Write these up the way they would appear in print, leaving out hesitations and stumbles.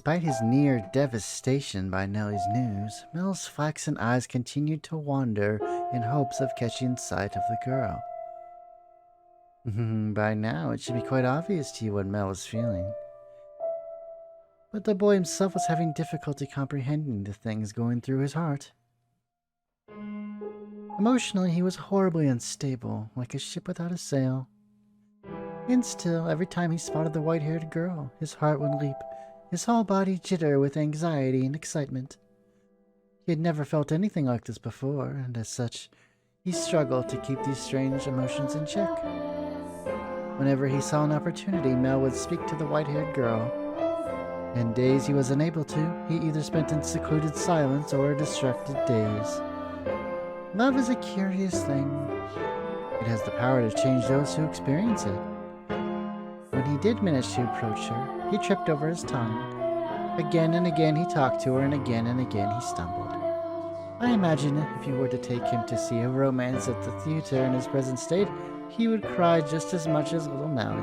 Despite his near devastation by Nellie's news, Mel's flaxen eyes continued to wander in hopes of catching sight of the girl. By now, it should be quite obvious to you what Mel was feeling. But the boy himself was having difficulty comprehending the things going through his heart. Emotionally, he was horribly unstable, like a ship without a sail. And still, every time he spotted the white-haired girl, his heart would leap, his whole body jitter with anxiety and excitement. He had never felt anything like this before, and as such, he struggled to keep these strange emotions in check. Whenever he saw an opportunity, Mel would speak to the white-haired girl. And days he was unable to, he either spent in secluded silence or a distracted daze. Love is a curious thing. It has the power to change those who experience it. When he did manage to approach her, he tripped over his tongue. Again and again he talked to her, and again he stumbled. I imagine if you were to take him to see a romance at the theater in his present state, he would cry just as much as little Nellie.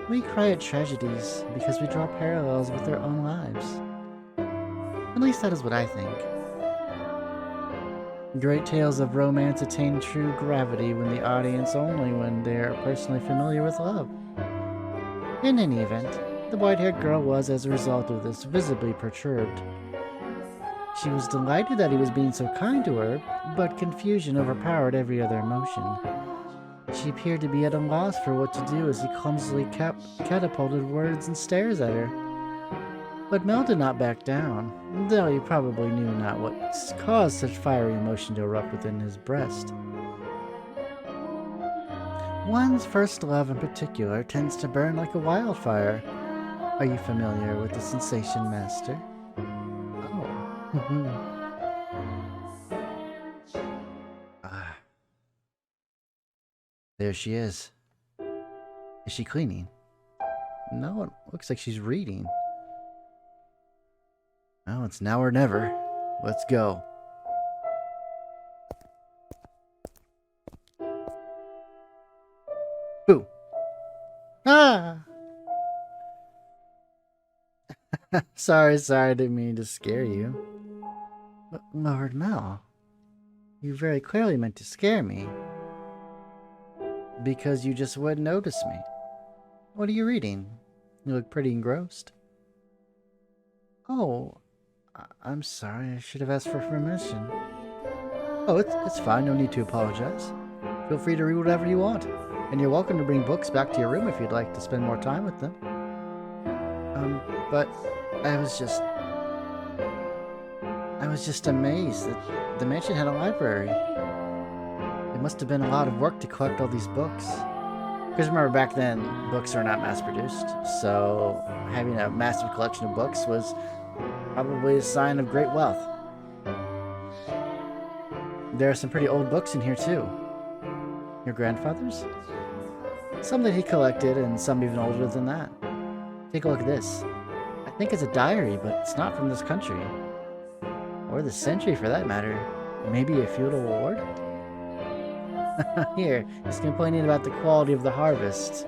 We cry at tragedies because we draw parallels with our own lives. At least that is what I think. Great tales of romance attain true gravity when the audience only when they are personally familiar with love. In any event, the white-haired girl was, as a result of this, visibly perturbed. She was delighted that he was being so kind to her, but confusion overpowered every other emotion. She appeared to be at a loss for what to do as he clumsily catapulted words and stares at her. But Mel did not back down, though he probably knew not what caused such fiery emotion to erupt within his breast. One's first love in particular tends to burn like a wildfire. Are you familiar with the sensation, Master? Oh. There she is. Is she cleaning? No, it looks like she's reading. Well, it's now or never. Let's go. Boo! Ah! sorry, I didn't mean to scare you. But Lord Mel, you very clearly meant to scare me. Because you just wouldn't notice me. What are you reading? You look pretty engrossed. Oh, I'm sorry. I should have asked for permission. Oh, it's fine. No need to apologize. Feel free to read whatever you want. And you're welcome to bring books back to your room if you'd like to spend more time with them. But I was just amazed that the mansion had a library. It must have been a lot of work to collect all these books. Because remember, back then, books are not mass-produced, so having a massive collection of books was probably a sign of great wealth. There are some pretty old books in here, too. Your grandfather's? Some that he collected, and some even older than that. Take a look at this. I think it's a diary, but it's not from this country. Or this century, for that matter. Maybe a feudal lord? Here, he's complaining about the quality of the harvest.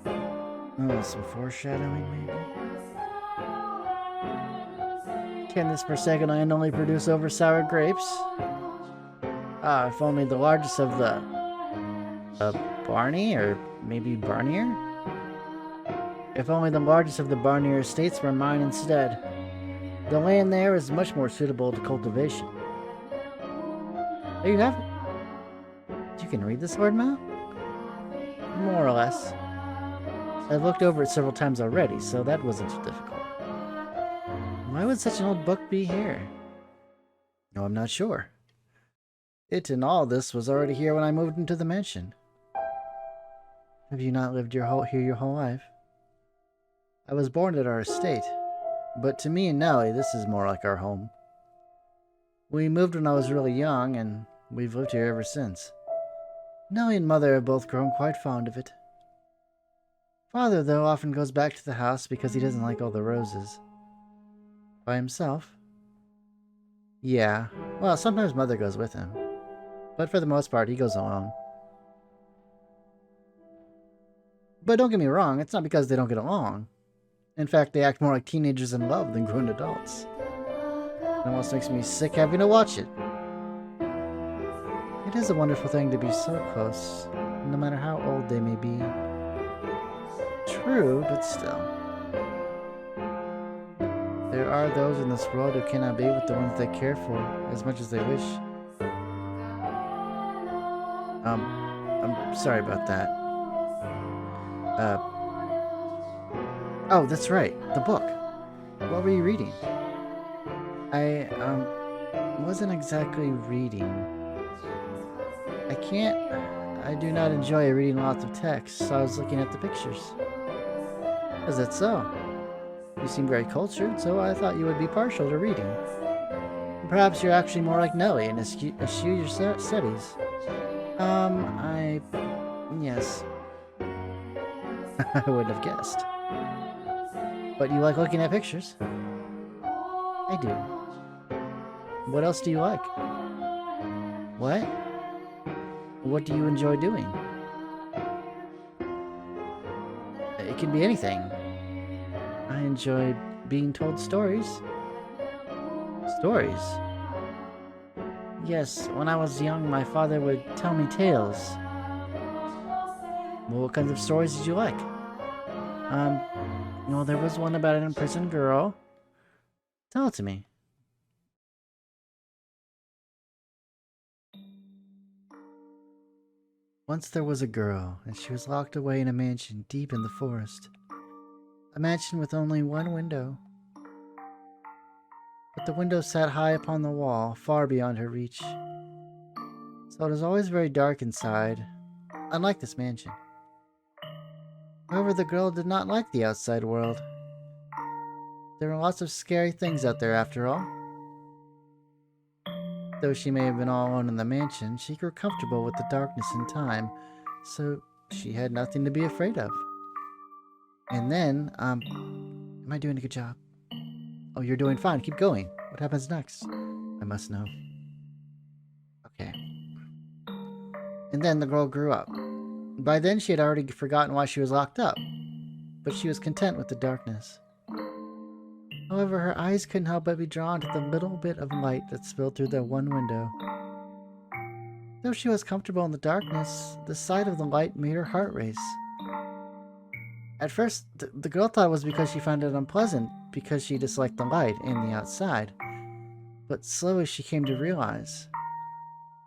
Oh, some foreshadowing, maybe? Can this Forsaken land only produce over-sour grapes? Ah, if only the largest of the... Barney? Or maybe Barnier? If only the largest of the Barnier estates were mine instead. The land there is much more suitable to cultivation. There you have it. You can read this, Lord Mel? More or less. I've looked over it several times already, so that wasn't too difficult. Why would such an old book be here? No, I'm not sure. It and all this was already here when I moved into the mansion. Have you not lived here your whole life? I was born at our estate, but to me and Nellie, this is more like our home. We moved when I was really young, and we've lived here ever since. Nellie and Mother have both grown quite fond of it. Father, though, often goes back to the house because he doesn't like all the roses. By himself? Yeah, well, sometimes Mother goes with him. But for the most part, he goes alone. But don't get me wrong, it's not because they don't get along. In fact, they act more like teenagers in love than grown adults. It almost makes me sick having to watch it. It is a wonderful thing to be so close, no matter how old they may be. True, but still. There are those in this world who cannot be with the ones they care for as much as they wish. I'm sorry about that. Oh, that's right, the book. What were you reading? I wasn't exactly reading. I do not enjoy reading lots of text, so I was looking at the pictures. Is that so? You seem very cultured, so I thought you would be partial to reading. Perhaps you're actually more like Nellie and eschew your studies. Yes. I wouldn't have guessed. But you like looking at pictures? I do. What else do you like? What? What do you enjoy doing? It can be anything. I enjoy being told stories. Stories? Yes, when I was young, my father would tell me tales. Well, what kinds of stories did you like? Well, there was one about an imprisoned girl. Tell it to me. Once there was a girl, and she was locked away in a mansion deep in the forest. A mansion with only one window. But the window sat high upon the wall, far beyond her reach. So it was always very dark inside, unlike this mansion. However, the girl did not like the outside world. There were lots of scary things out there after all. Though she may have been all alone in the mansion, she grew comfortable with the darkness in time, so she had nothing to be afraid of. And then, am I doing a good job? Oh, you're doing fine. Keep going. What happens next? I must know. Okay. And then the girl grew up. By then, she had already forgotten why she was locked up, but she was content with the darkness. However, her eyes couldn't help but be drawn to the little bit of light that spilled through the one window. Though she was comfortable in the darkness, the sight of the light made her heart race. At first, the girl thought it was because she found it unpleasant, because she disliked the light and the outside. But slowly she came to realize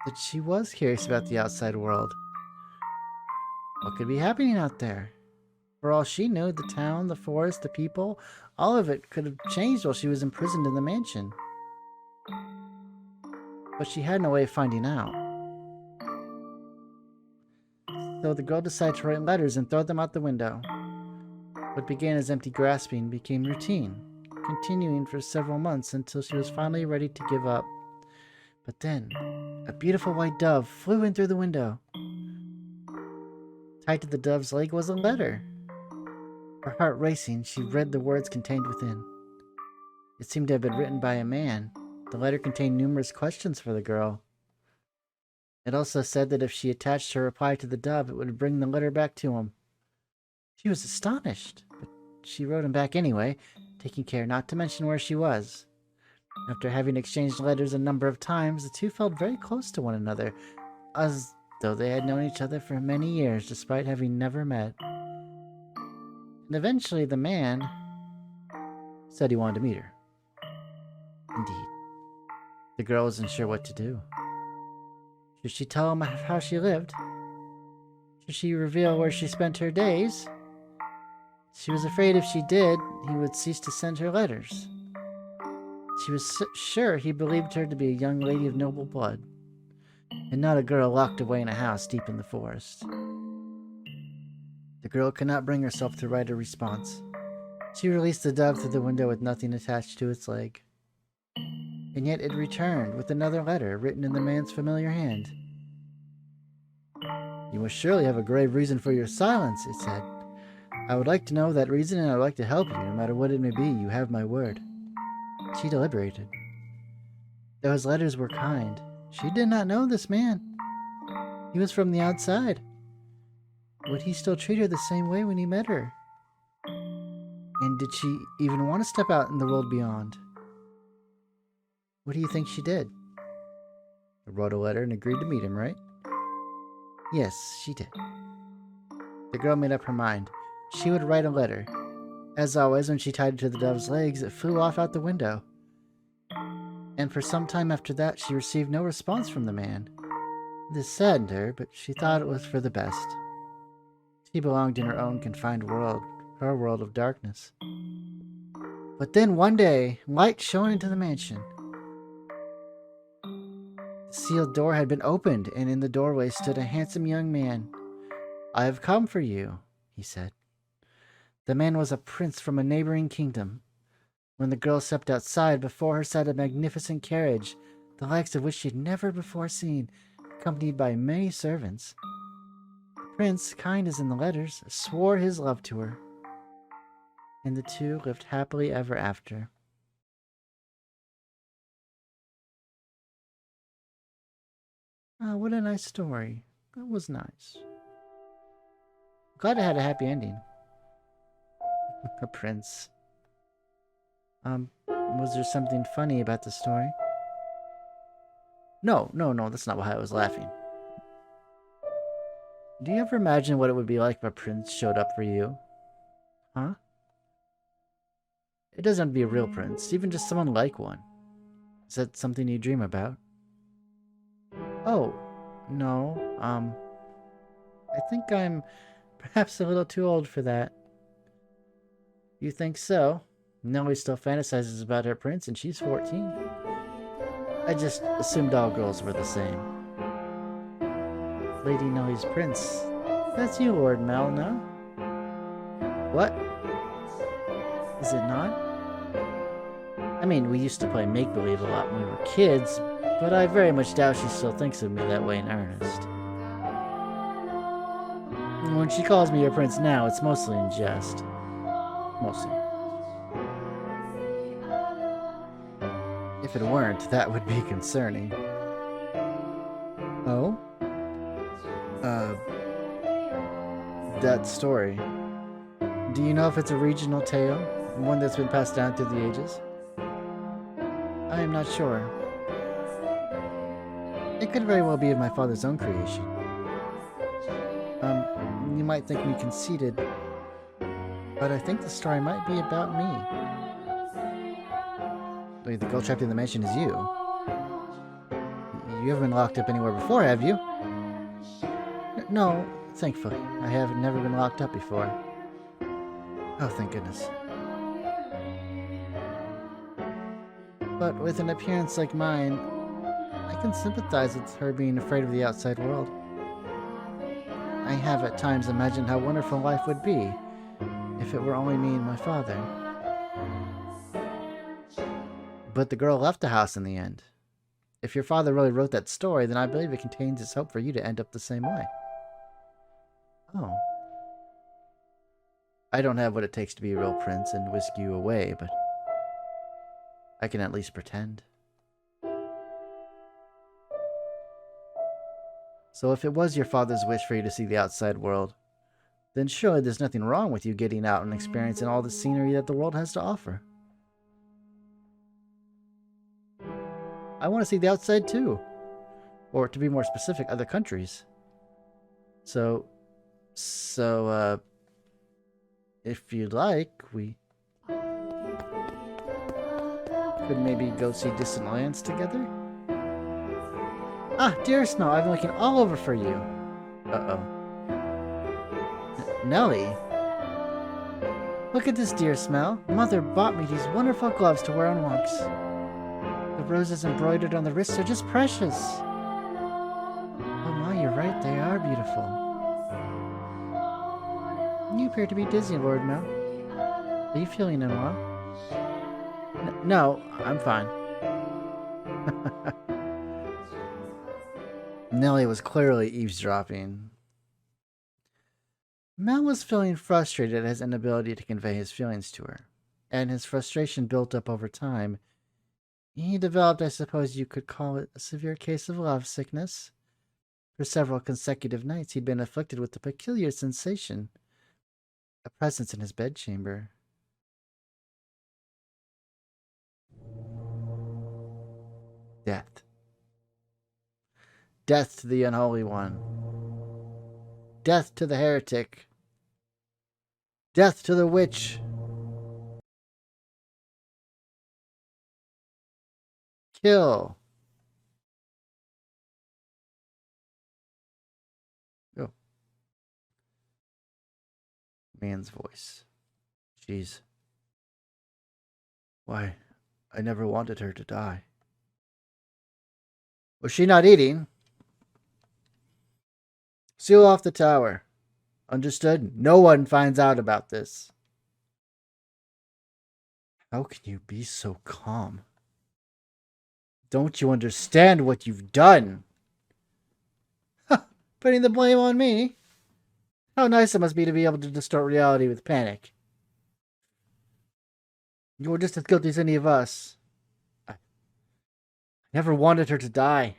that she was curious about the outside world. What could be happening out there? For all she knew, the town, the forest, the people, all of it could have changed while she was imprisoned in the mansion. But she had no way of finding out. So the girl decided to write letters and throw them out the window. What began as empty grasping became routine, continuing for several months until she was finally ready to give up. But then, a beautiful white dove flew in through the window. Tied to the dove's leg was a letter. Her heart racing, she read the words contained within. It seemed to have been written by a man. The letter contained numerous questions for the girl. It also said that if she attached her reply to the dove, it would bring the letter back to him. She was astonished, but she wrote him back anyway, taking care not to mention where she was. After having exchanged letters a number of times, the two felt very close to one another, as though they had known each other for many years despite having never met. And eventually the man said he wanted to meet her. Indeed. The girl wasn't sure what to do. Should she tell him how she lived? Should she reveal where she spent her days? She was afraid if she did, he would cease to send her letters. She was sure he believed her to be a young lady of noble blood, and not a girl locked away in a house deep in the forest. The girl could not bring herself to write a response. She released the dove through the window with nothing attached to its leg. And yet it returned with another letter written in the man's familiar hand. You must surely have a grave reason for your silence, it said. I would like to know that reason, and I would like to help you, no matter what it may be. You have my word. She deliberated. Though his letters were kind, she did not know this man. He was from the outside. Would he still treat her the same way when he met her? And did she even want to step out in the world beyond? What do you think she did? I wrote a letter and agreed to meet him, right? Yes, she did. The girl made up her mind. She would write a letter. As always, when she tied it to the dove's legs, it flew off out the window. And for some time after that, she received no response from the man. This saddened her, but she thought it was for the best. She belonged in her own confined world, her world of darkness. But then one day, light shone into the mansion. The sealed door had been opened, and in the doorway stood a handsome young man. "I have come for you," he said. The man was a prince from a neighboring kingdom. When the girl stepped outside, before her sat a magnificent carriage, the likes of which she had never before seen, accompanied by many servants. The prince, kind as in the letters, swore his love to her, and the two lived happily ever after. Ah, what a nice story. That was nice. Glad it had a happy ending. A prince. Was there something funny about the story? No, that's not why I was laughing. Do you ever imagine what it would be like if a prince showed up for you? Huh? It doesn't have to be a real prince, even just someone like one. Is that something you dream about? Oh, no, I think I'm perhaps a little too old for that. You think so? Nellie still fantasizes about her prince and she's 14. I just assumed all girls were the same. Lady Nellie's prince. That's you, Lord Mel, no? What? Is it not? I mean, we used to play make-believe a lot when we were kids, but I very much doubt she still thinks of me that way in earnest. When she calls me her prince now, it's mostly in jest. Mostly. If it weren't, that would be concerning. Oh? That story. Do you know if it's a regional tale? One that's been passed down through the ages? I am not sure. It could very well be of my father's own creation. You might think me conceited, but I think the story might be about me. Wait, the girl trapped in the mansion is you. You haven't been locked up anywhere before, have you? No, thankfully. I have never been locked up before. Oh, thank goodness. But with an appearance like mine, I can sympathize with her being afraid of the outside world. I have at times imagined how wonderful life would be if it were only me and my father. But the girl left the house in the end. If your father really wrote that story, then I believe it contains his hope for you to end up the same way. Oh. I don't have what it takes to be a real prince and whisk you away, but I can at least pretend. So if it was your father's wish for you to see the outside world, then surely there's nothing wrong with you getting out and experiencing all the scenery that the world has to offer. I want to see the outside too. Or to be more specific, other countries. So, if you'd like, we could maybe go see distant lands together? Ah, dear Snow, I've been looking all over for you. Uh-oh. Nellie? Look at this, dear Smell. Mother bought me these wonderful gloves to wear on walks. The roses embroidered on the wrists are just precious. Oh my, you're right, they are beautiful. You appear to be dizzy, Lord Mel. Are you feeling unwell? No, I'm fine. Nellie was clearly eavesdropping. Mel was feeling frustrated at his inability to convey his feelings to her, and his frustration built up over time. He developed, I suppose you could call it, a severe case of love sickness. For several consecutive nights he'd been afflicted with a peculiar sensation, a presence in his bedchamber. Death. Death to the unholy one. Death to the heretic. Death to the witch. Kill. Oh. Man's voice. Jeez. Why, I never wanted her to die. Was she not eating? Seal off the tower. Understood? No one finds out about this. How can you be so calm? Don't you understand what you've done? Putting the blame on me? How nice it must be to be able to distort reality with panic. You were just as guilty as any of us. I never wanted her to die.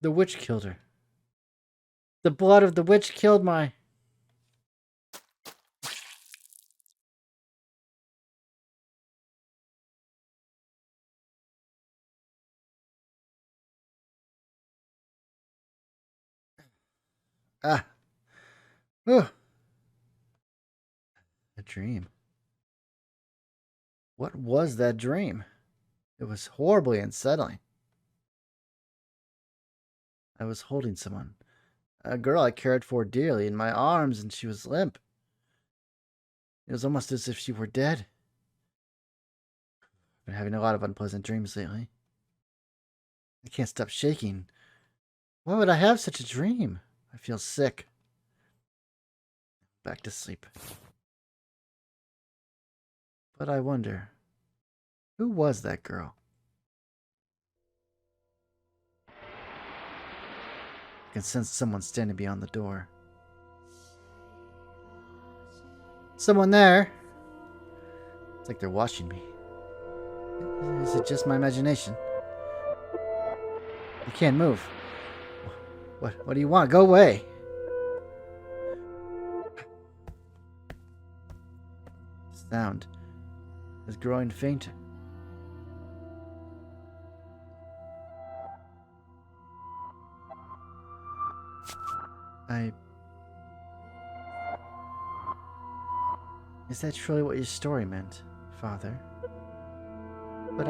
The witch killed her. The blood of the witch killed my... Ah. Ugh. A dream. What was that dream? It was horribly unsettling. I was holding someone. A girl I cared for dearly in my arms, and she was limp. It was almost as if she were dead. I've been having a lot of unpleasant dreams lately. I can't stop shaking. Why would I have such a dream? I feel sick. Back to sleep. But I wonder, who was that girl? I can sense someone standing beyond the door. Someone there! It's like they're watching me. Is it just my imagination? I can't move. What do you want? Go away! Sound is growing fainter. Is that truly what your story meant, Father? But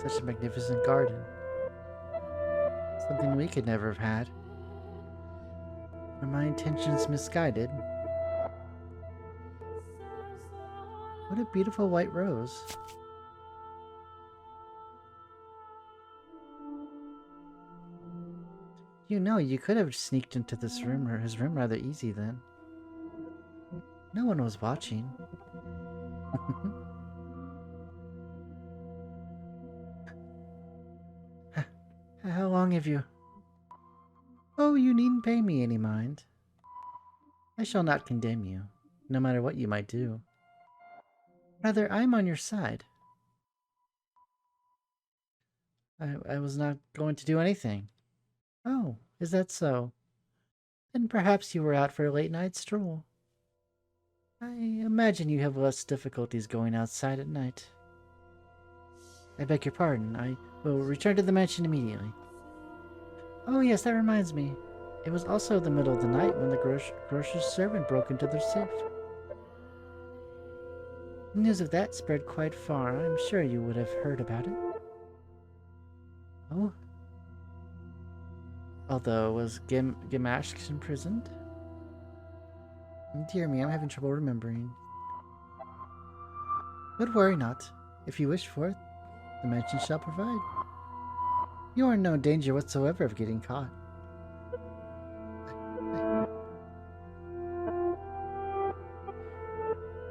such a magnificent garden. Something we could never have had. Were my intentions misguided? What a beautiful white rose. You know, you could have sneaked into this room or his room rather easy then. No one was watching. How long have you... Oh, you needn't pay me any mind. I shall not condemn you, no matter what you might do. Rather, I am on your side. I was not going to do anything. Oh, is that so? Then perhaps you were out for a late night stroll. I imagine you have less difficulties going outside at night. I beg your pardon. I will return to the mansion immediately. Oh yes, that reminds me. It was also the middle of the night when the grocer's servant broke into their safe. News of that spread quite far. I'm sure you would have heard about it. Oh? Although, was Gimashk imprisoned? Dear me, I'm having trouble remembering. But worry not. If you wish for it, the mansion shall provide. You are in no danger whatsoever of getting caught.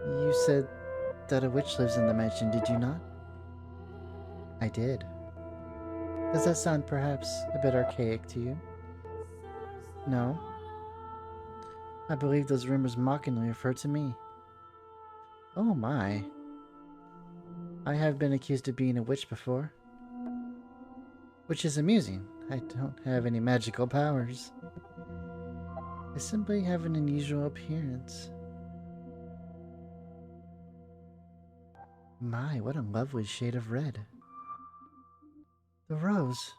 You said that a witch lives in the mansion, did you not? I did. Does that sound perhaps a bit archaic to you? No? I believe those rumors mockingly refer to me. Oh my. I have been accused of being a witch before. Which is amusing. I don't have any magical powers. I simply have an unusual appearance. My, what a lovely shade of red. The rose.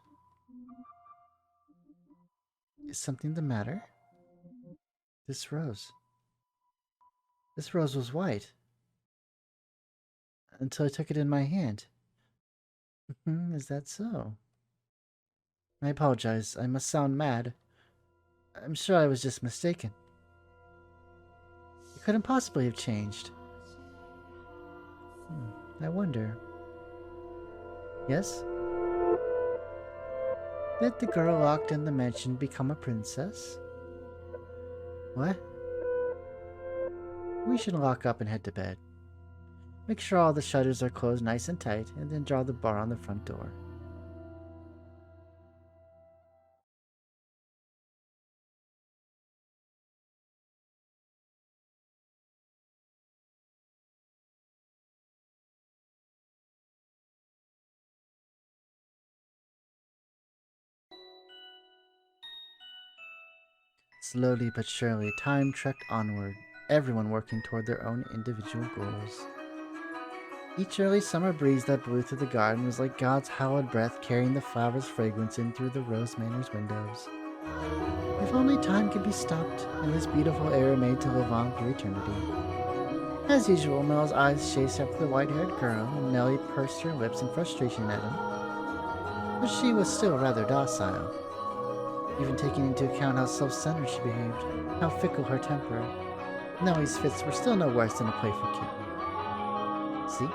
Is something the matter? This rose. This rose was white. Until I took it in my hand. Is that so? I apologize. I must sound mad. I'm sure I was just mistaken. It couldn't possibly have changed. I wonder. Yes? Did the girl locked in the mansion become a princess? What? We should lock up and head to bed. Make sure all the shutters are closed nice and tight, and then draw the bar on the front door. Slowly but surely, time trekked onward, everyone working toward their own individual goals. Each early summer breeze that blew through the garden was like God's hallowed breath carrying the flower's fragrance in through the Rose Manor's windows. If only time could be stopped, and this beautiful era made to live on through eternity. As usual, Mel's eyes chased after the white-haired girl, and Nellie pursed her lips in frustration at him. But she was still rather docile, even taking into account how self-centered she behaved, how fickle her temper. Nellie's fits were still no worse than a playful kitten. See?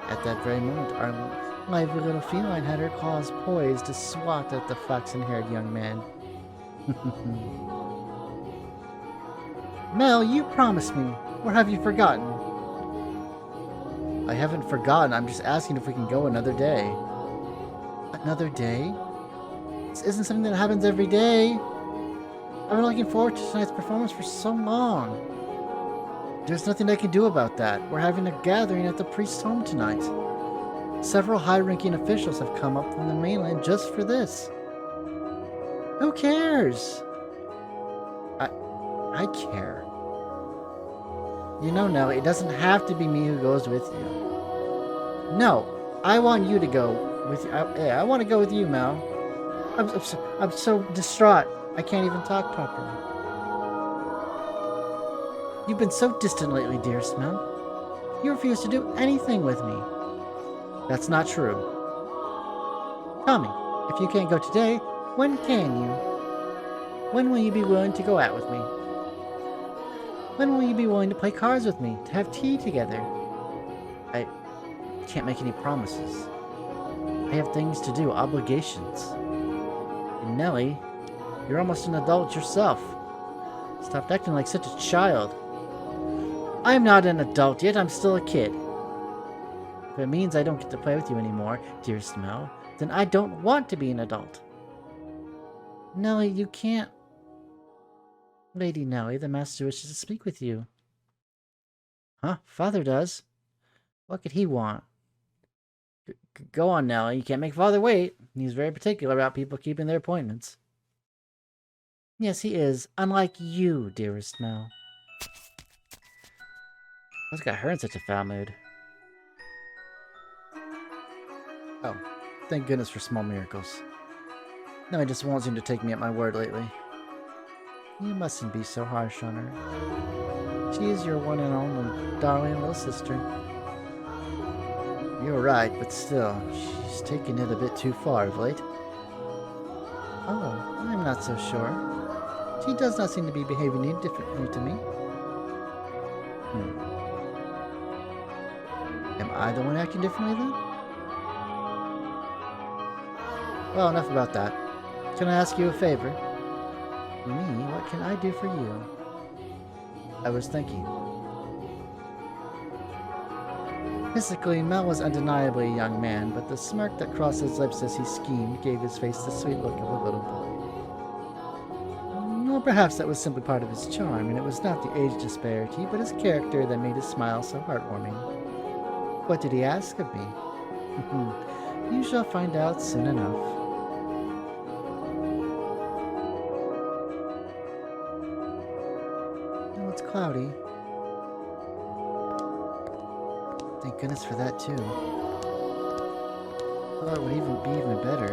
At that very moment, our lively little feline had her claws poised to swat at the flaxen-haired young man. Mel, you promised me. Or have you forgotten? I haven't forgotten. I'm just asking if we can go another day. Another day? This isn't something that happens every day. I've been looking forward to tonight's performance for so long. There's nothing I can do about that. We're having a gathering at the priest's home tonight. Several high-ranking officials have come up from the mainland just for this. Who cares? I care. You know, Nellie, it doesn't have to be me who goes with you. No, I want you to go with you. I want to go with you, Mel. I'm so distraught. I can't even talk properly. You've been so distant lately, dearest Mel. You refuse to do anything with me. That's not true. Tell me, if you can't go today, when can you? When will you be willing to go out with me? When will you be willing to play cards with me, to have tea together? I can't make any promises. I have things to do, obligations. And Nellie, you're almost an adult yourself. Stop acting like such a child. I'm not an adult yet, I'm still a kid. If it means I don't get to play with you anymore, dearest Mel, then I don't want to be an adult. Nellie, you can't. Lady Nellie, the master wishes to speak with you. Huh? Father does. What could he want? Go on, Nellie. You can't make Father wait. He's very particular about people keeping their appointments. Yes, he is. Unlike you, dearest Mel. What's got her in such a foul mood? Oh, thank goodness for small miracles. Nellie just won't seem to take me at my word lately. You mustn't be so harsh on her. She is your one and only darling little sister. You're right, but still, she's taken it a bit too far of late. Oh, I'm not so sure. She does not seem to be behaving any differently to me. Am I the one acting differently then? Well, enough about that. Can I ask you a favor? Me? What can I do for you? I was thinking. Physically, Mel was undeniably a young man, but the smirk that crossed his lips as he schemed gave his face the sweet look of a little boy. Or perhaps that was simply part of his charm, and it was not the age disparity, but his character that made his smile so heartwarming. What did he ask of me? You shall find out soon enough. cloudy. Thank goodness for that, too. Thought it would be even better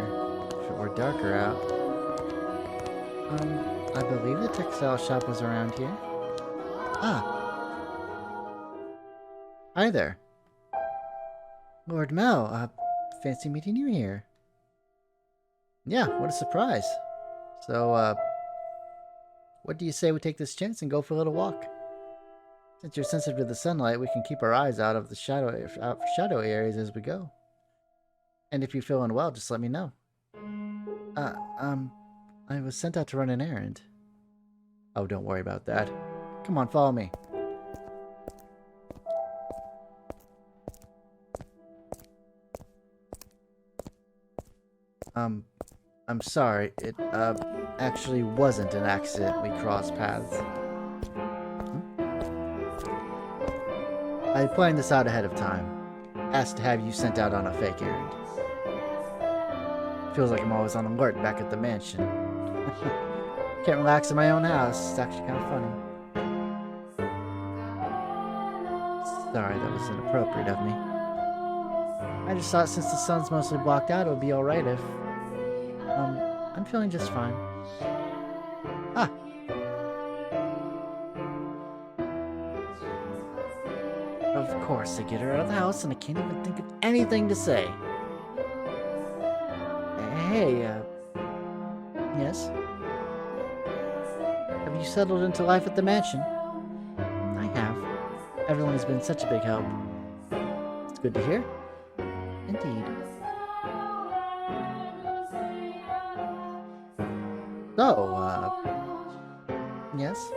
if it were darker out. I believe the textile shop was around here. Ah, hi there. Lord Mel, fancy meeting you here. Yeah, what a surprise. So, what do you say we take this chance and go for a little walk? Since you're sensitive to the sunlight, we can keep our eyes out of the shadowy areas as we go. And if you feel unwell, just let me know. I was sent out to run an errand. Oh, don't worry about that. Come on, follow me. I'm sorry. It, actually wasn't an accident we crossed paths. I planned this out ahead of time. Asked to have you sent out on a fake errand. Feels like I'm always on alert back at the mansion. Can't relax in my own house. It's actually kind of funny. Sorry, that was inappropriate of me. I just thought since the sun's mostly blocked out, it would be alright if... I'm feeling just fine. Ah! Of course, I get her out of the house and I can't even think of anything to say. Hey, yes? Have you settled into life at the mansion? I have. Everyone has been such a big help. It's good to hear. Indeed. So, yes?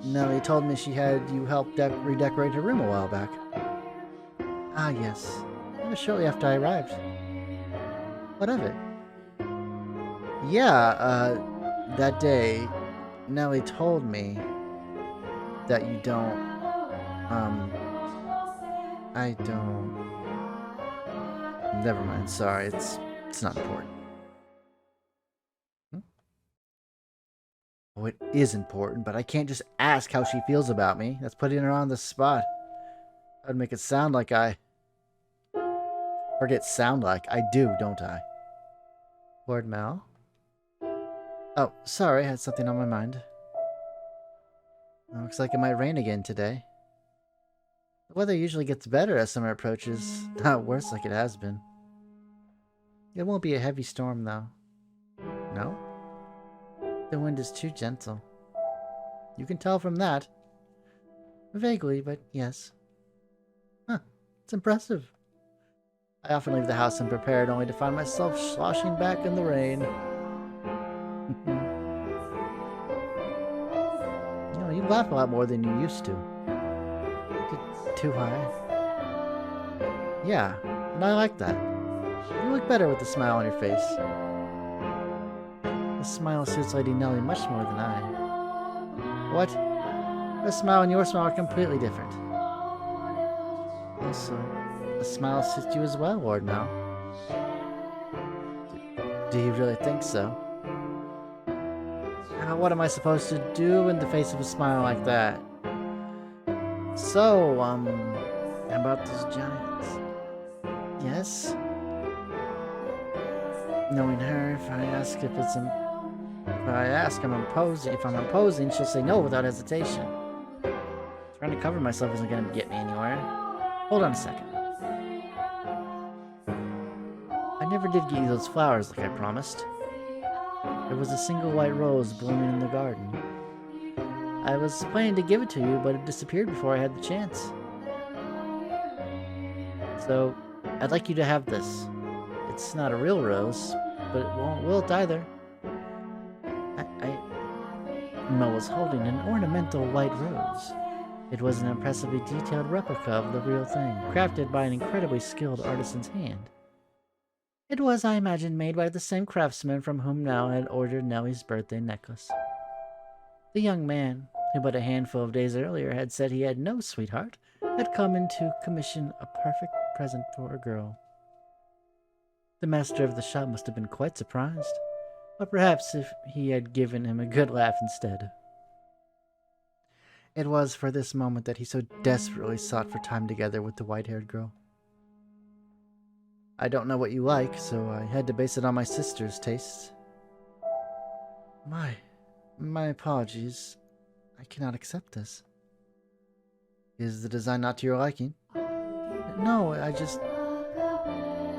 Nellie told me she had you help redecorate her room a while back. Ah, yes. It was shortly after I arrived. What of it? Yeah, that day, Nellie told me that you don't, I don't... Never mind, sorry, it's not important. Oh, it is important, but I can't just ask how she feels about me. That's putting her on the spot. I'd make it sound like I... Forget sound like. I do, don't I? Lord Mel? Oh, sorry, I had something on my mind. Looks like it might rain again today. The weather usually gets better as summer approaches, not worse like it has been. It won't be a heavy storm, though. No? The wind is too gentle. You can tell from that. Vaguely, but yes. Huh, it's impressive. I often leave the house unprepared, only to find myself sloshing back in the rain. You know, you laugh a lot more than you used to. Too high? Yeah, and I like that. You look better with a smile on your face. The smile suits Lady Nellie much more than I. What? The smile and your smile are completely different. Also, the smile suits you as well, Lord Mel. Do you really think so? What am I supposed to do in the face of a smile like that? So, how about those giants? Yes? Knowing her, if I ask if I'm imposing, she'll say no without hesitation. Trying to cover myself isn't going to get me anywhere. Hold on a second. I never did get you those flowers like I promised. There was a single white rose blooming in the garden. I was planning to give it to you, but it disappeared before I had the chance. So, I'd like you to have this. It's not a real rose, but it won't wilt either. Mel was holding an ornamental white rose. It was an impressively detailed replica of the real thing, crafted by an incredibly skilled artisan's hand. It was, I imagine, made by the same craftsman from whom Nell had ordered Nellie's birthday necklace. The young man, who but a handful of days earlier had said he had no sweetheart, had come in to commission a perfect present for a girl. The master of the shop must have been quite surprised, or perhaps if he had given him a good laugh instead. It was for this moment that he so desperately sought for time together with the white-haired girl. I don't know what you like, so I had to base it on my sister's tastes. My apologies. I cannot accept this. Is the design not to your liking? No, I just...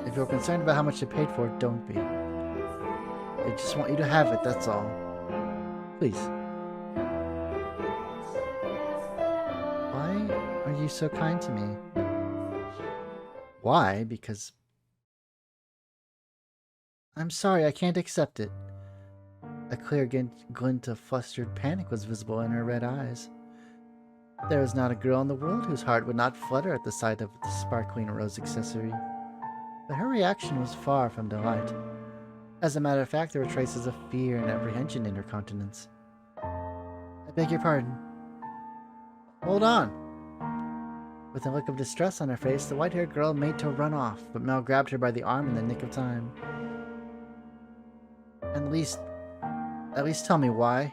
If you're concerned about how much you paid for it, don't be. I just want you to have it, that's all. Please. Why are you so kind to me? Why? Because... I'm sorry, I can't accept it. A clear glint of flustered panic was visible in her red eyes. There is not a girl in the world whose heart would not flutter at the sight of the sparkling rose accessory. But her reaction was far from delight. As a matter of fact, there were traces of fear and apprehension in her countenance. I beg your pardon. Hold on! With a look of distress on her face, the white-haired girl made to run off, but Mel grabbed her by the arm in the nick of time. At least tell me why.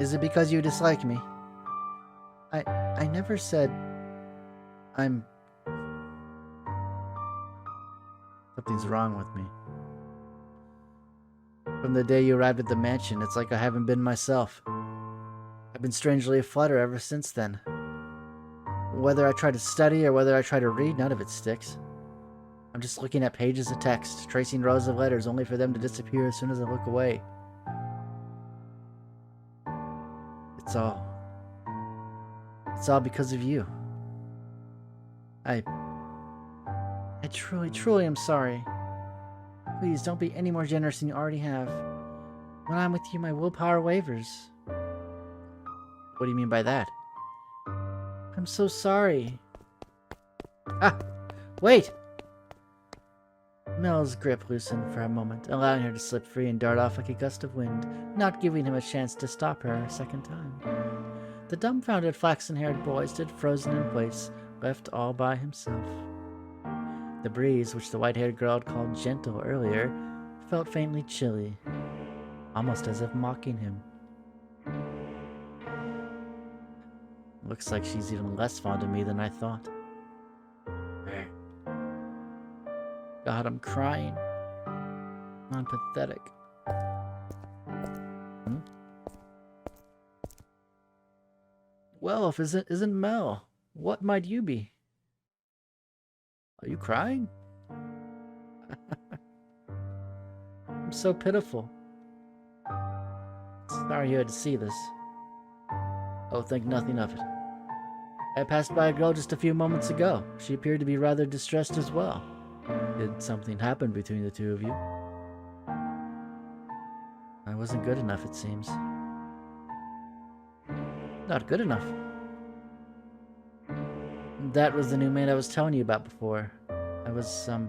Is it because you dislike me? I never said I'm... Something's wrong with me. From the day you arrived at the mansion, it's like I haven't been myself. I've been strangely aflutter ever since then. Whether I try to study or whether I try to read, none of it sticks. I'm just looking at pages of text, tracing rows of letters only for them to disappear as soon as I look away. It's all because of you. I truly am sorry. Please don't be any more generous than you already have. When I'm with you, my willpower wavers. What do you mean by that? I'm so sorry. Ah! Wait! Mel's grip loosened for a moment, allowing her to slip free and dart off like a gust of wind, not giving him a chance to stop her a second time. The dumbfounded flaxen-haired boy stood frozen in place, left all by himself. The breeze, which the white-haired girl had called gentle earlier, felt faintly chilly, almost as if mocking him. Looks like she's even less fond of me than I thought. God, I'm crying. I'm pathetic. Well, if it isn't Mel, what might you be? Are you crying? I'm so pitiful. Sorry you had to see this. Oh, think nothing of it. I passed by a girl just a few moments ago. She appeared to be rather distressed as well. Did something happen between the two of you? I wasn't good enough, it seems. Not good enough. That was the new maid I was telling you about before. I was, like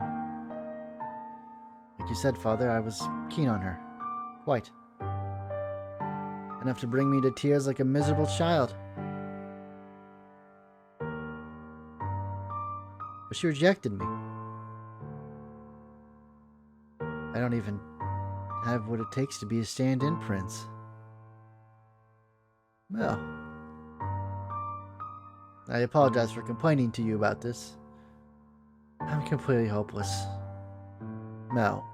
you said, Father, I was keen on her. Quite. Enough to bring me to tears like a miserable child. But she rejected me. I don't even have what it takes to be a stand-in prince. Well, I apologize for complaining to you about this. I'm completely hopeless. Mel,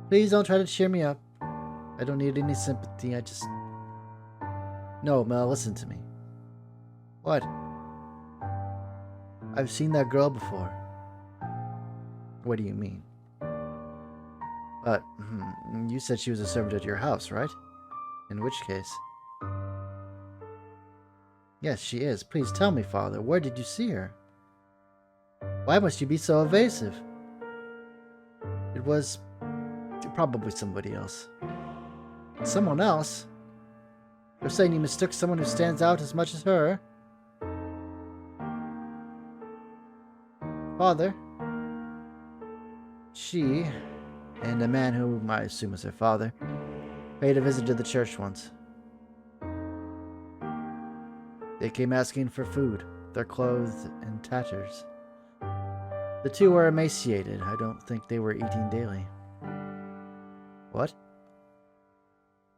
please don't try to cheer me up. I don't need any sympathy, I just... No, Mel, listen to me. What? I've seen that girl before. What do you mean? But, you said she was a servant at your house, right? In which case... Yes, she is. Please tell me, Father, where did you see her? Why must you be so evasive? It was... probably somebody else. Someone else? You're saying you mistook someone who stands out as much as her? Father? She, and a man whom I assume is her father, paid a visit to the church once. They came asking for food, their clothes in tatters. The two were emaciated. I don't think they were eating daily. What?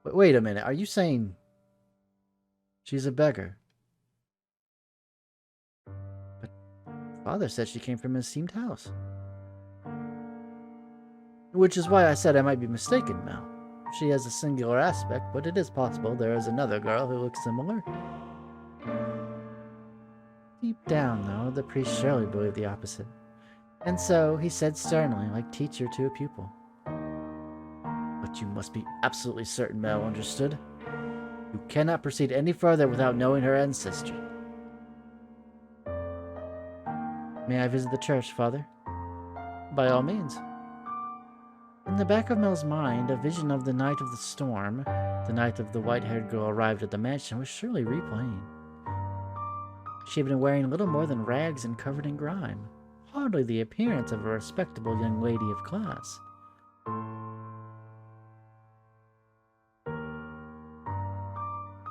Wait a minute. Are you saying she's a beggar? But Father said she came from an esteemed house. Which is why I said I might be mistaken, Mel. She has a singular aspect, but it is possible there is another girl who looks similar. Deep down, though, the priest surely believed the opposite. And so he said sternly, like teacher to a pupil. But you must be absolutely certain, Mel, understood? You cannot proceed any further without knowing her ancestry. May I visit the church, Father? By all means. In the back of Mel's mind, a vision of the night of the storm, the night of the white-haired girl arrived at the mansion, was surely replaying. She had been wearing little more than rags and covered in grime, hardly the appearance of a respectable young lady of class.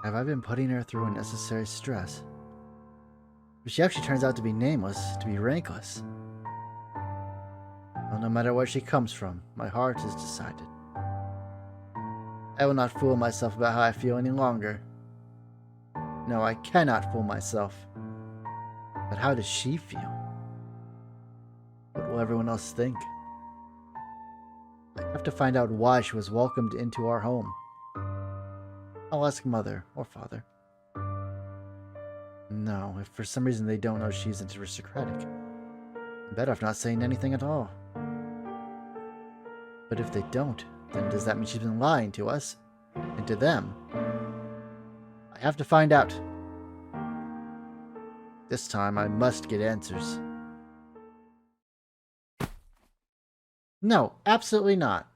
Have I been putting her through unnecessary stress? But she actually turns out to be nameless, to be rankless. Well, no matter where she comes from, my heart is decided. I will not fool myself about how I feel any longer. No, I cannot fool myself. But how does she feel? What will everyone else think? I have to find out why she was welcomed into our home. I'll ask Mother or Father. No, if for some reason they don't know she's aristocratic, I'm better off not saying anything at all. But if they don't, then does that mean she's been lying to us? And to them? I have to find out. This time I must get answers. No, absolutely not.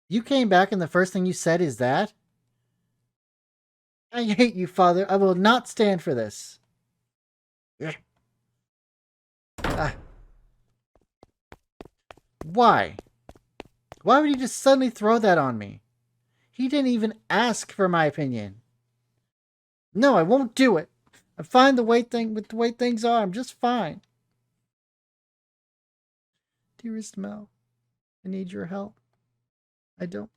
You came back and the first thing you said is that? I hate you, Father. I will not stand for this. Why? Why would he just suddenly throw that on me? He didn't even ask for my opinion. No, I won't do it. I'm fine with the way things are. I'm just fine. Dearest Mel, I need your help. I don't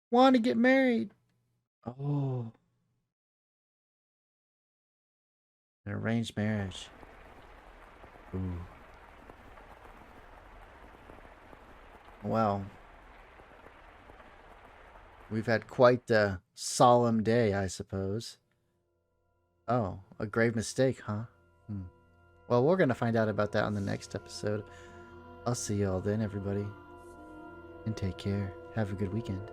want to get married. Oh. An arranged marriage. Ooh. Well, we've had quite a solemn day, I suppose. Oh, a grave mistake, huh? Well, we're going to find out about that on the next episode. I'll see you all then, everybody. And take care. Have a good weekend.